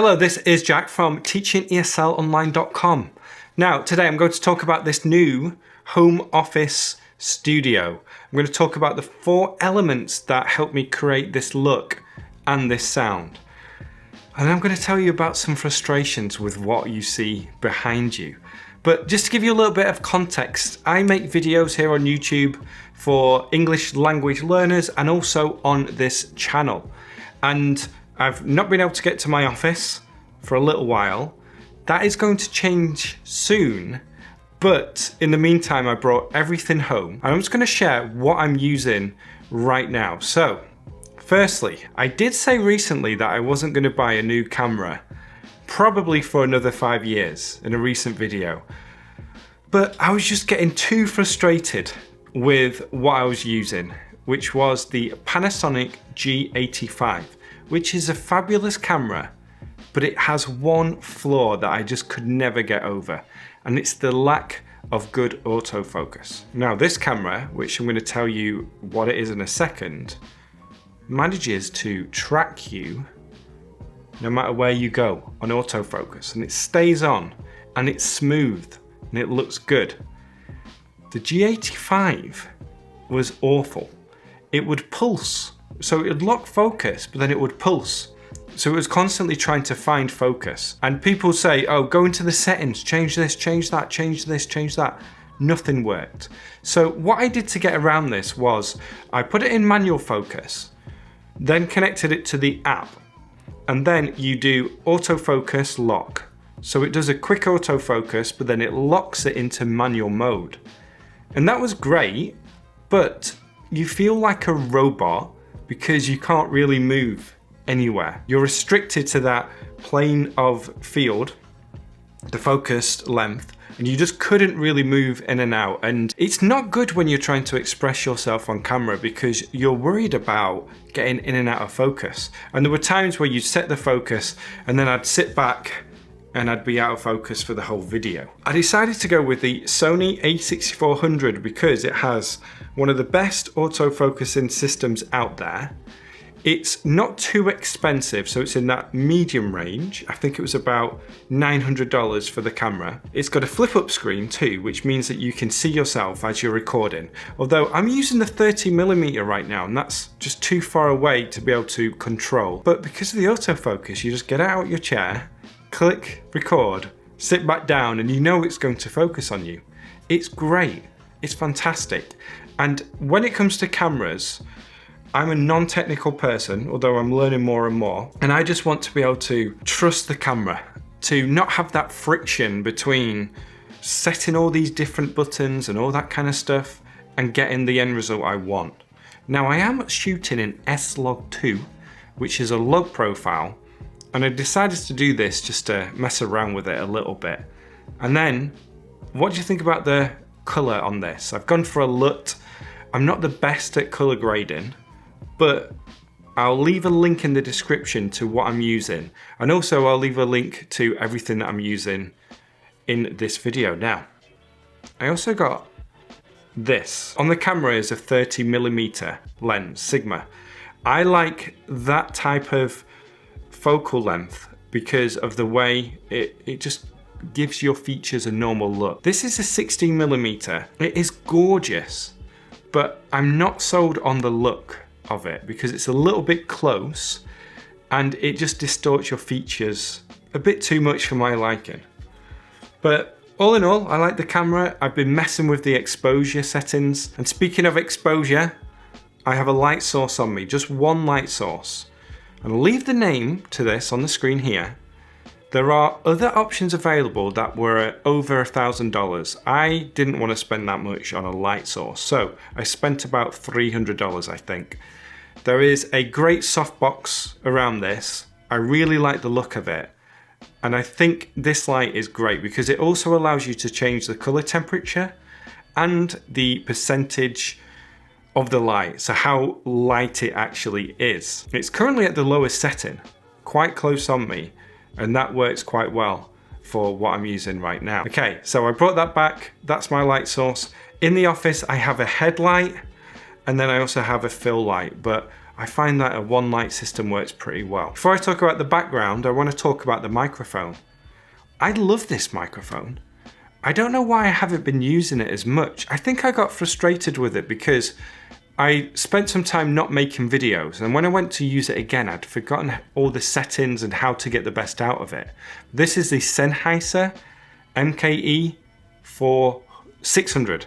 Hello, this is Jack from teachingeslonline.com. Now, today I'm going to talk about this new home office studio. I'm going to talk about the 4 elements that help me create this look and this sound. And I'm going to tell you about some frustrations with what you see behind you. But just to give you a little bit of context, I make videos here on YouTube for English language learners and also on this channel. And I've not been able to get to my office for a little while. That is going to change soon. But in the meantime, I brought everything home. I'm just going to share what I'm using right now. So, firstly, I did say recently that I wasn't going to buy a new camera, probably for another 5 years in a recent video. But I was just getting too frustrated with what I was using, which was the Panasonic G85, which is a fabulous camera, but it has one flaw that I just could never get over, and it's the lack of good autofocus. Now, this camera, which I'm going to tell you what it is in a second, manages to track you no matter where you go on autofocus, and it stays on, and it's smooth, and it looks good. The G85 was awful. It would pulse, so it would lock focus, but then it would pulse. So it was constantly trying to find focus. And people say, oh, go into the settings, change this, change that, change this, change that. Nothing worked. So what I did to get around this was I put it in manual focus, then connected it to the app, and then you do autofocus lock. So it does a quick autofocus, but then it locks it into manual mode. And that was great, but you feel like a robot because you can't really move anywhere. You're restricted to that plane of field, the focused length, and you just couldn't really move in and out. And it's not good when you're trying to express yourself on camera because you're worried about getting in and out of focus. And there were times where you'd set the focus and then I'd sit back and I'd be out of focus for the whole video. I decided to go with the Sony a6400 because it has one of the best autofocusing systems out there. It's not too expensive, so it's in that medium range. I think it was about $900 for the camera. It's got a flip-up screen too, which means that you can see yourself as you're recording. Although I'm using the 30mm right now, and that's just too far away to be able to control. But because of the autofocus, you just get out of your chair, click record, sit back down, and you know it's going to focus on you. It's great. It's fantastic. And when it comes to cameras, I'm a non-technical person, although I'm learning more and more, and I just want to be able to trust the camera, to not have that friction between setting all these different buttons and all that kind of stuff and getting the end result I want. Now, I am shooting in S-Log2, which is a log profile, and I decided to do this just to mess around with it a little bit. And then, what do you think about the color on this? I've gone for a LUT. I'm not the best at color grading, but I'll leave a link in the description to what I'm using. And also I'll leave a link to everything that I'm using in this video. Now, I also got this. On the camera is a 30mm lens, Sigma. I like that type of focal length because of the way it just gives your features a normal look. This is a 16mm. It is gorgeous, but I'm not sold on the look of it because it's a little bit close and it just distorts your features a bit too much for my liking. But all in all, I like the camera. I've been messing with the exposure settings, and speaking of exposure, I have a light source on me, just one light source. And I'll leave the name to this on the screen here. There are other options available that were over $1,000. I didn't want to spend that much on a light source, so I spent about $300, I think. There is a great softbox around this. I really like the look of it. And I think this light is great because it also allows you to change the color temperature and the percentage of the light, so how light it actually is. It's currently at the lowest setting, quite close on me, and that works quite well for what I'm using right now. Okay, so I brought that back. That's my light source. In the office, I have a headlight, and then I also have a fill light, but I find that a one light system works pretty well. Before I talk about the background, I want to talk about the microphone. I love this microphone. I don't know why I haven't been using it as much. I think I got frustrated with it because I spent some time not making videos, and when I went to use it again, I'd forgotten all the settings and how to get the best out of it. This is the Sennheiser MKE 600.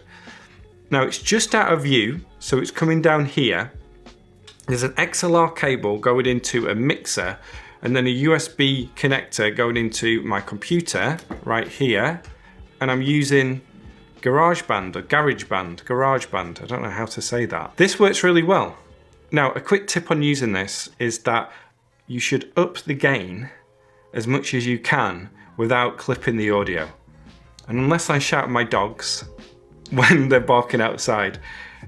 Now it's just out of view, so it's coming down here. There's an XLR cable going into a mixer, and then a USB connector going into my computer right here. And I'm using GarageBand, I don't know how to say that. This works really well. Now, a quick tip on using this is that you should up the gain as much as you can without clipping the audio. And unless I shout at my dogs when they're barking outside,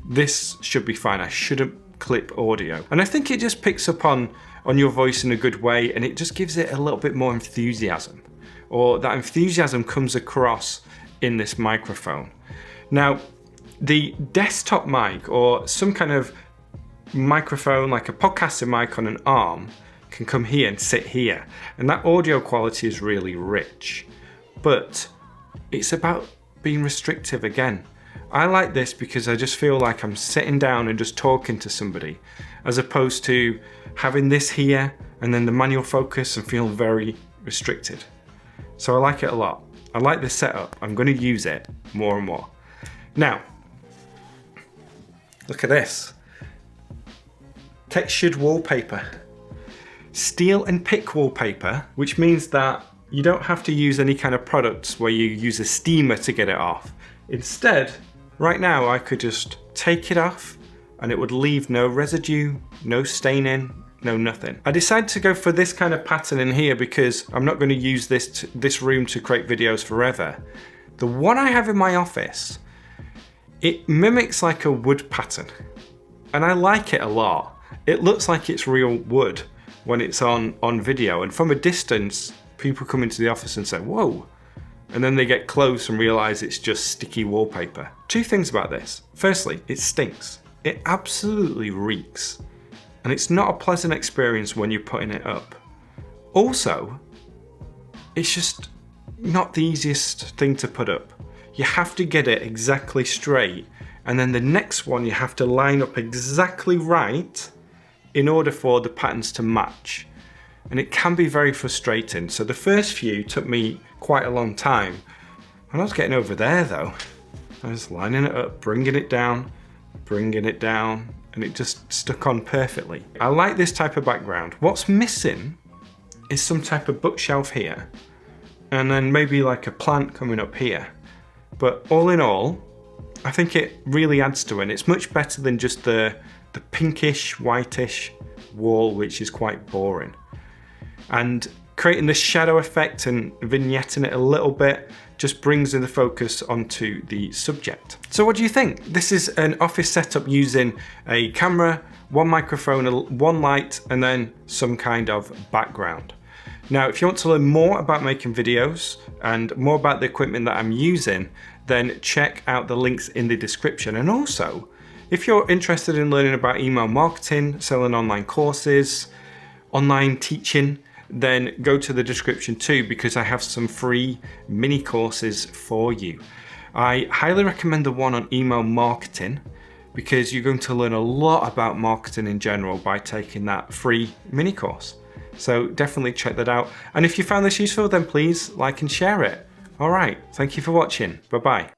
this should be fine. I shouldn't clip audio. And I think it just picks up on your voice in a good way, and it just gives it a little bit more enthusiasm. Or that enthusiasm comes across in this microphone. Now, the desktop mic or some kind of microphone like a podcasting mic on an arm can come here and sit here. And that audio quality is really rich. But it's about being restrictive again. I like this because I just feel like I'm sitting down and just talking to somebody, as opposed to having this here and then the manual focus and feel very restricted. So I like it a lot. I like this setup. I'm going to use it more and more. Now, look at this. Textured wallpaper. Steel and pick wallpaper, which means that you don't have to use any kind of products where you use a steamer to get it off. Instead, right now I could just take it off and it would leave no residue, no staining, no nothing. I decided to go for this kind of pattern in here because I'm not going to use this room to create videos forever. The one I have in my office, it mimics like a wood pattern, and I like it a lot. It looks like it's real wood when it's on video, and from a distance people come into the office and say, whoa, and then they get close and realize it's just sticky wallpaper. Two things about this. Firstly, it stinks. It absolutely reeks. And it's not a pleasant experience when you're putting it up. Also, it's just not the easiest thing to put up. You have to get it exactly straight, and then the next one you have to line up exactly right in order for the patterns to match. And it can be very frustrating. So the first few took me quite a long time. And I was getting over there though. I was lining it up, bringing it down, and it just stuck on perfectly. I like this type of background. What's missing is some type of bookshelf here, and then maybe like a plant coming up here. But all in all, I think it really adds to it. It's much better than just the pinkish, whitish wall, which is quite boring. And creating this shadow effect and vignetting it a little bit just brings in the focus onto the subject. So what do you think? This is an office setup using a camera, one microphone, one light, and then some kind of background. Now, if you want to learn more about making videos and more about the equipment that I'm using, then check out the links in the description. And also, if you're interested in learning about email marketing, selling online courses, online teaching, then go to the description too, because I have some free mini courses for you. I highly recommend the one on email marketing because you're going to learn a lot about marketing in general by taking that free mini course. So definitely check that out. And if you found this useful, then please like and share it. All right, thank you for watching. Bye-bye.